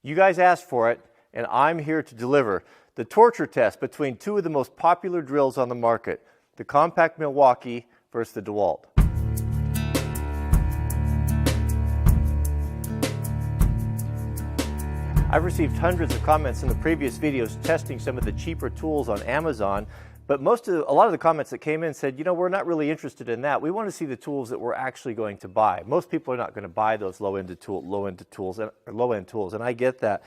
You guys asked for it, and I'm here to deliver the torture test between two of the most popular drills on the market, the compact Milwaukee versus the DeWalt. I've received hundreds of comments in the previous videos testing some of the cheaper tools on Amazon, but a lot of the comments that came in said, you know, we're not really interested in that. We want to see the tools that we're actually going to buy. Most people are not going to buy those low-end tools, and I get that.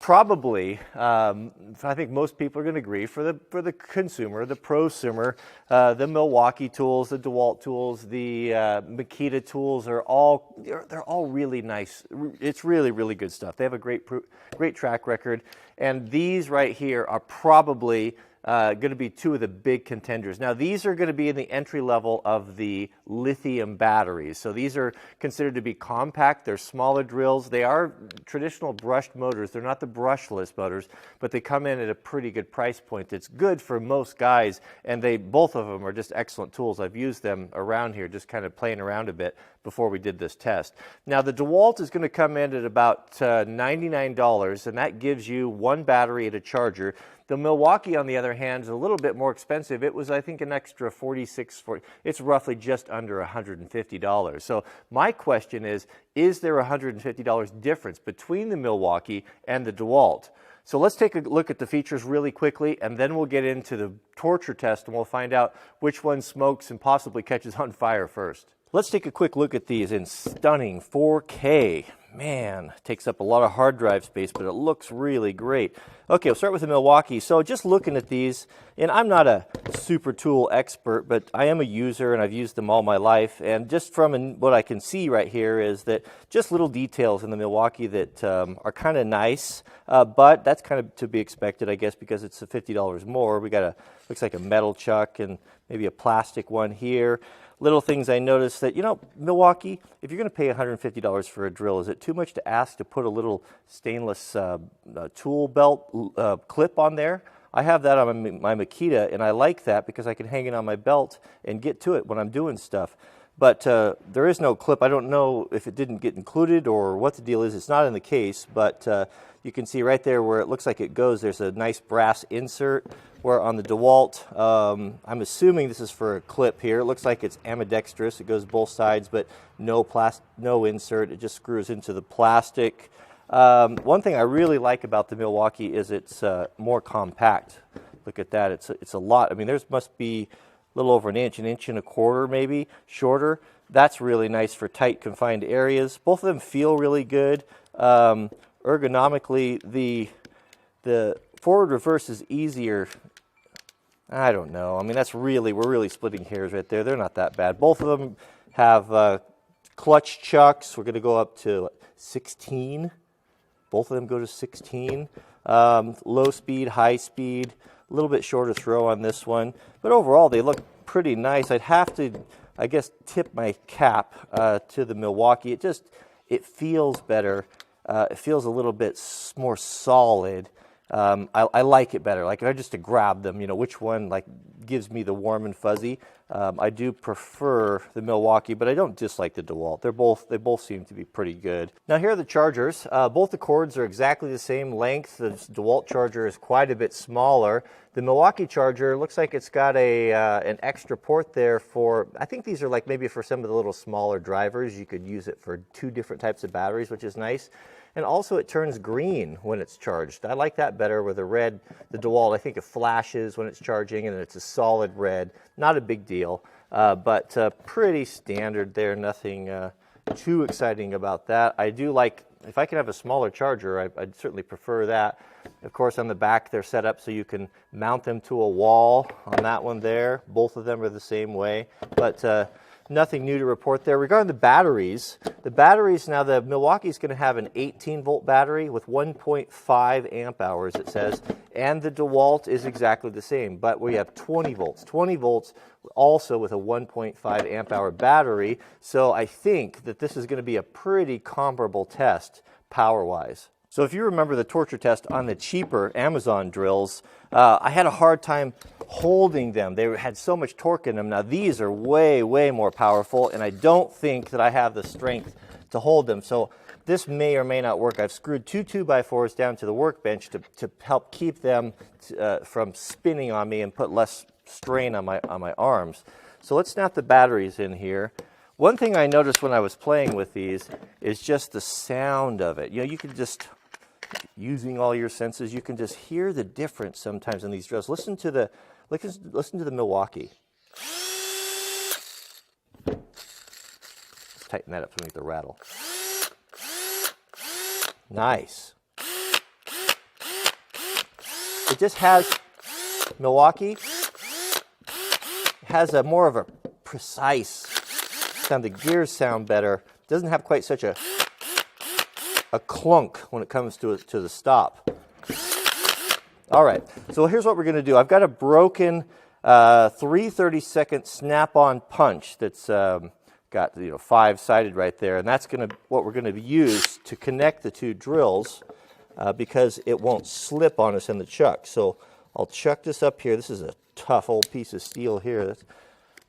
Probably, I think most people are going to agree, for the consumer, the prosumer, the Milwaukee tools, the DeWalt tools, the Makita tools they're all really nice. It's really, really good stuff. They have a great track record, and these right here are probably going to be two of the big contenders. Now, these are going to be in the entry level of the lithium batteries. So these are considered to be compact. They're smaller drills. They are traditional brushed motors. They're not the brushless motors, but they come in at a pretty good price point. It's good for most guys, and both of them are just excellent tools. I've used them around here, just kind of playing around a bit before we did this test. Now, the DeWalt is going to come in at about $99, and that gives you one battery and a charger. The Milwaukee, on the other hand, is a little bit more expensive. It was, I think, an extra $46. It's roughly just under $150. So my question is there a $150 difference between the Milwaukee and the DeWalt? So let's take a look at the features really quickly, and then we'll get into the torture test, and we'll find out which one smokes and possibly catches on fire first. Let's take a quick look at these in stunning 4K. Man, takes up a lot of hard drive space, but it looks really great. Okay, we'll start with the Milwaukee. So just looking at these, and I'm not a super tool expert, but I am a user and I've used them all my life. And just from what I can see right here is that just little details in the Milwaukee that are kind of nice, but that's kind of to be expected, I guess, because it's $50 more. We got looks like a metal chuck and maybe a plastic one here. Little things I noticed that, you know, Milwaukee, if you're going to pay $150 for a drill, is it too much to ask to put a little stainless tool belt clip on there? I have that on my Makita, and I like that because I can hang it on my belt and get to it when I'm doing stuff. But there is no clip. I don't know if it didn't get included or what the deal is. It's not in the case, but you can see right there where it looks like it goes, there's a nice brass insert. Where on the DeWalt, I'm assuming this is for a clip here. It looks like it's ambidextrous. It goes both sides, but no insert. It just screws into the plastic. One thing I really like about the Milwaukee is it's more compact. Look at that. It's a lot. I mean, there's must be a little over an inch and a quarter maybe, shorter. That's really nice for tight, confined areas. Both of them feel really good. Ergonomically, the forward reverse is easier. I don't know. I mean, we're really splitting hairs right there. They're not that bad. Both of them have clutch chucks. We're going to go up to 16. Both of them go to 16. Low speed, high speed, a little bit shorter throw on this one. But overall, they look pretty nice. I'd have to, I guess, tip my cap to the Milwaukee. It feels better. It feels a little bit more solid. I like it better. Like if I just to grab them, you know, which one like gives me the warm and fuzzy. I do prefer the Milwaukee, but I don't dislike the DeWalt. They both seem to be pretty good. Now here are the chargers. Both the cords are exactly the same length. The DeWalt charger is quite a bit smaller. The Milwaukee charger looks like it's got an extra port there for, I think these are like maybe for some of the little smaller drivers. You could use it for two different types of batteries, which is nice. And also it turns green when it's charged. I like that better with the red. The DeWalt, I think it flashes when it's charging and it's a solid red. Not a big deal, but pretty standard there. Nothing too exciting about that. I do like, if I can have a smaller charger, I'd certainly prefer that. Of course, on the back, they're set up so you can mount them to a wall on that one there. Both of them are the same way, but nothing new to report there. Regarding the batteries now, the Milwaukee is going to have an 18-volt battery with 1.5 amp hours, it says, and the DeWalt is exactly the same, but we have 20 volts. 20 volts also with a 1.5 amp hour battery, so I think that this is going to be a pretty comparable test power-wise. So if you remember the torture test on the cheaper Amazon drills, I had a hard time holding them. They had so much torque in them. Now these are way, way more powerful, and I don't think that I have the strength to hold them. So this may or may not work. I've screwed 2 2x4s down to the workbench to help keep them from spinning on me and put less strain on my arms. So let's snap the batteries in here. One thing I noticed when I was playing with these is just the sound of it. You know, you can just, using all your senses, you can just hear the difference sometimes in these drills. Listen to the Milwaukee. Let's tighten that up so we get the rattle. Nice. It just has, Milwaukee has a more of a precise sound. The gears sound better. It doesn't have quite such a clunk when it comes to the stop. All right, so here's what we're going to do. I've got a broken 3/32 snap-on punch that's got 5-sided right there, and that's what we're going to use to connect the 2 drills because it won't slip on us in the chuck. So I'll chuck this up here. This is a tough old piece of steel here. That's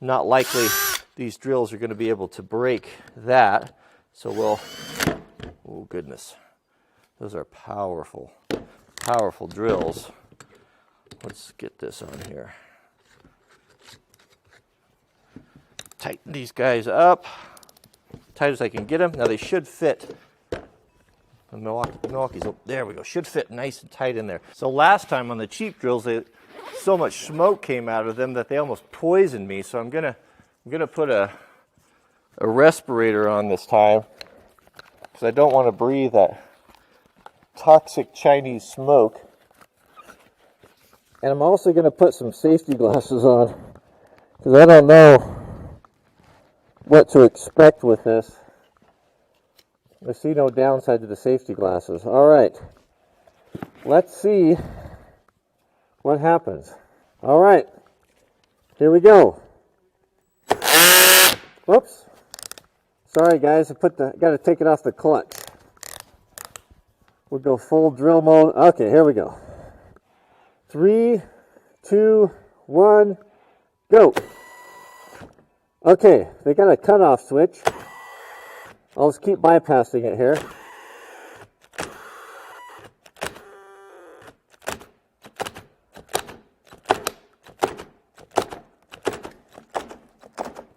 not likely these drills are going to be able to break that. So we'll, oh goodness, those are powerful, powerful drills. Let's get this on here. Tighten these guys up, tight as I can get them. Now they should fit. The Milwaukee's, there we go, should fit nice and tight in there. So last time on the cheap drills, so much smoke came out of them that they almost poisoned me. So I'm gonna put a respirator on this time because I don't want to breathe that toxic Chinese smoke. And I'm also going to put some safety glasses on because I don't know what to expect with this. I see no downside to the safety glasses. All right, let's see what happens. All right, here we go. Whoops. Sorry guys, got to take it off the clutch. We'll go full drill mode. Okay, here we go. 3, 2, 1, go. Okay, they got a cutoff switch. I'll just keep bypassing it here.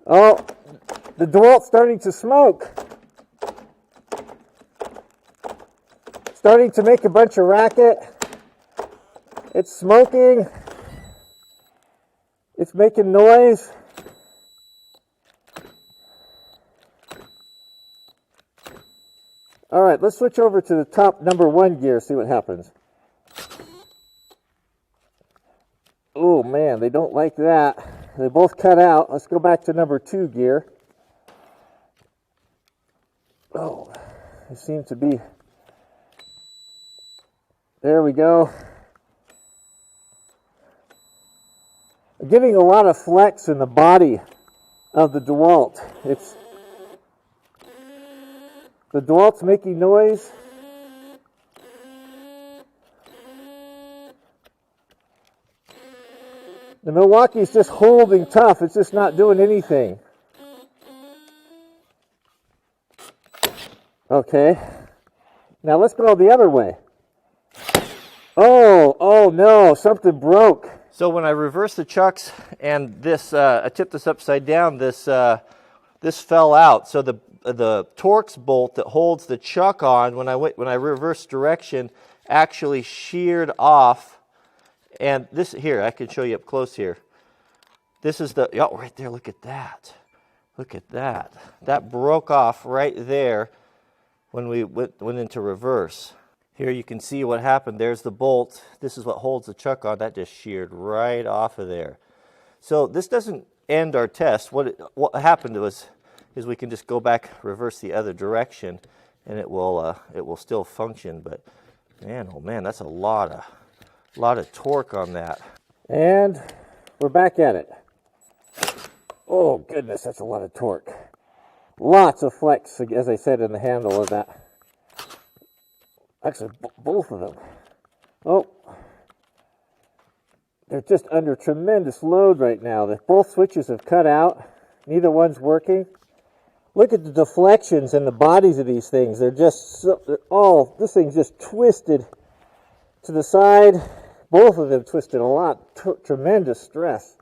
Oh, the DeWalt's starting to smoke. Starting to make a bunch of racket. It's smoking. It's making noise. All right, let's switch over to the top number 1 gear, see what happens. Oh man, they don't like that. They both cut out. Let's go back to number 2 gear. Oh, they seem to be. There we go. I'm getting a lot of flex in the body of the DeWalt. The DeWalt's making noise. The Milwaukee's just holding tough. It's just not doing anything. Okay. Now let's go the other way. Oh no, something broke. So when I reversed the chucks and this, I tipped this upside down, this fell out. So the Torx bolt that holds the chuck on when I reversed direction actually sheared off. And this here, I can show you up close here. This is right there, look at that. Look at that. That broke off right there when we went into reverse. Here you can see what happened. There's the bolt. This is what holds the chuck on. That just sheared right off of there. So this doesn't end our test. What happened is we can just go back, reverse the other direction, and it will still function. But man, oh man, that's a lot of torque on that. And we're back at it. Oh goodness, that's a lot of torque. Lots of flex, as I said, in the handle of that. Actually, both of them. Oh, they're just under tremendous load right now. Both switches have cut out. Neither one's working. Look at the deflections in the bodies of these things. They're just, this thing's just twisted to the side. Both of them twisted a lot, tremendous stress.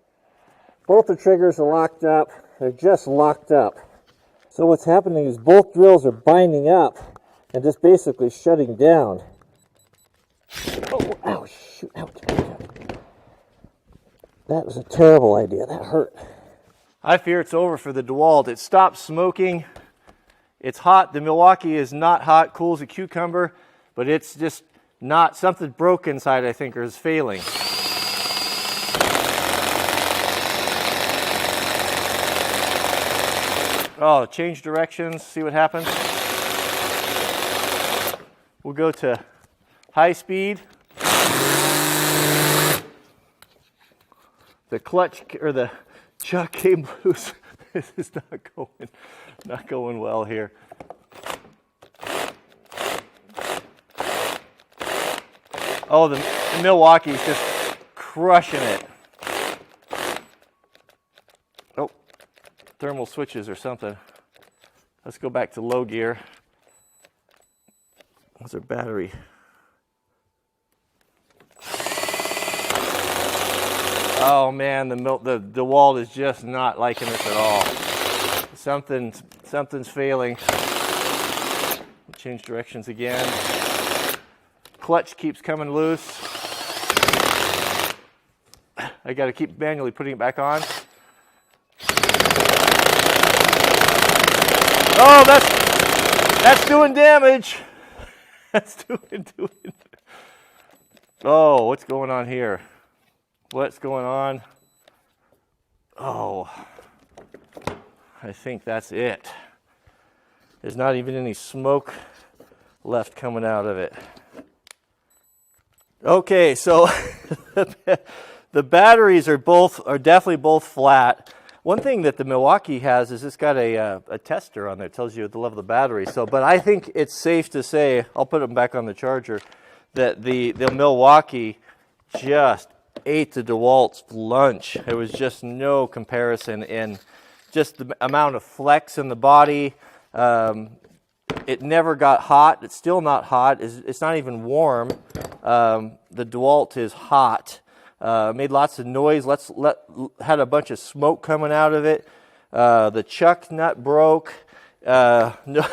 Both the triggers are locked up. They're just locked up. So what's happening is both drills are binding up and just basically shutting down. Oh, ow, shoot, ouch, ouch, ouch. That was a terrible idea. That hurt. I fear it's over for the DeWalt. It stopped smoking. It's hot. The Milwaukee is not hot, cool as a cucumber, but it's just not, something broke inside, I think, or is failing. Oh, change directions, see what happens. We'll go to high speed. The clutch, or the chuck came loose. This is not going well here. Oh, the Milwaukee's just crushing it. Oh, thermal switches or something. Let's go back to low gear. What's our battery? Oh man, the DeWalt is just not liking this at all. Something's failing. Change directions again. Clutch keeps coming loose. I got to keep manually putting it back on. Oh, that's doing damage. That's doing. Oh, what's going on here? What's going on? Oh, I think that's it. There's not even any smoke left coming out of it. Okay, so the batteries are definitely both flat. One thing that the Milwaukee has is it's got a tester on there. It tells you the level of the battery. So, but I think it's safe to say, I'll put them back on the charger, that the Milwaukee just ate the DeWalt's lunch. There was just no comparison in just the amount of flex in the body. It never got hot. It's still not hot. It's not even warm. The DeWalt is hot. Made lots of noise. Had a bunch of smoke coming out of it. The chuck nut broke. No,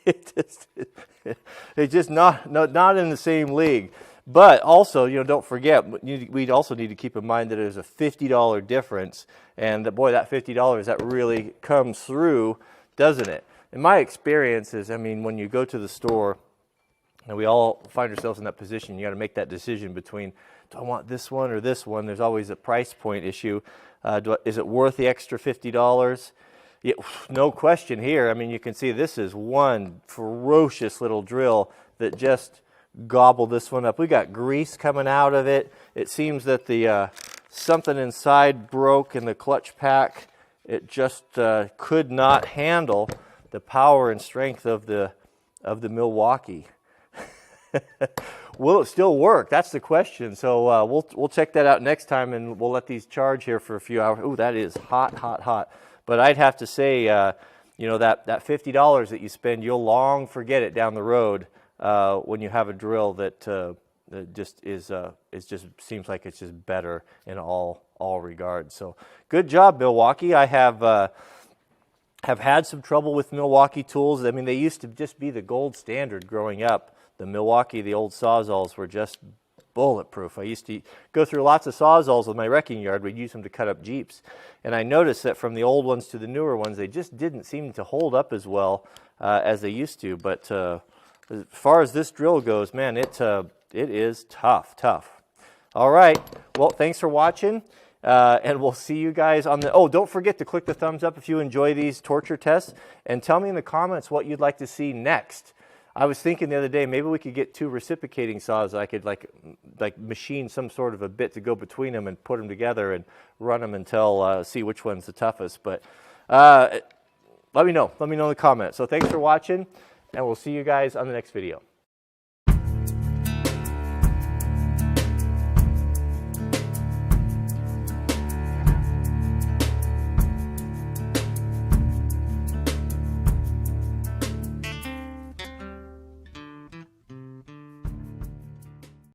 it's just not in the same league. But also, don't forget, we also need to keep in mind that there's a $50 difference, and that $50 that really comes through, doesn't it? In my experience is, when you go to the store, and we all find ourselves in that position, you got to make that decision between, do I want this one or this one? There's always a price point issue. Is it worth the extra $50? Yeah, no question here. You can see this is one ferocious little drill that just gobbled this one up. We got grease coming out of it. It seems that the something inside broke in the clutch pack. It just could not handle the power and strength of the Milwaukee. Will it still work? That's the question. So we'll check that out next time, and we'll let these charge here for a few hours. Ooh, that is hot, hot, hot. But I'd have to say, that $50 that you spend, you'll long forget it down the road when you have a drill that just seems like it's just better in all regards. So good job, Milwaukee. I have had some trouble with Milwaukee tools. They used to just be the gold standard growing up. The Milwaukee, the old Sawzalls were just bulletproof. I used to go through lots of Sawzalls with my wrecking yard. We'd use them to cut up Jeeps. And I noticed that from the old ones to the newer ones, they just didn't seem to hold up as well as they used to. But as far as this drill goes, man, it is tough. All right. Well, thanks for watching. And we'll see you guys on the... Oh, don't forget to click the thumbs up if you enjoy these torture tests. And tell me in the comments what you'd like to see next. I was thinking the other day, maybe we could get two reciprocating saws. I could like machine some sort of a bit to go between them and put them together and run them until see which one's the toughest. But let me know in the comments. So thanks for watching, and we'll see you guys on the next video.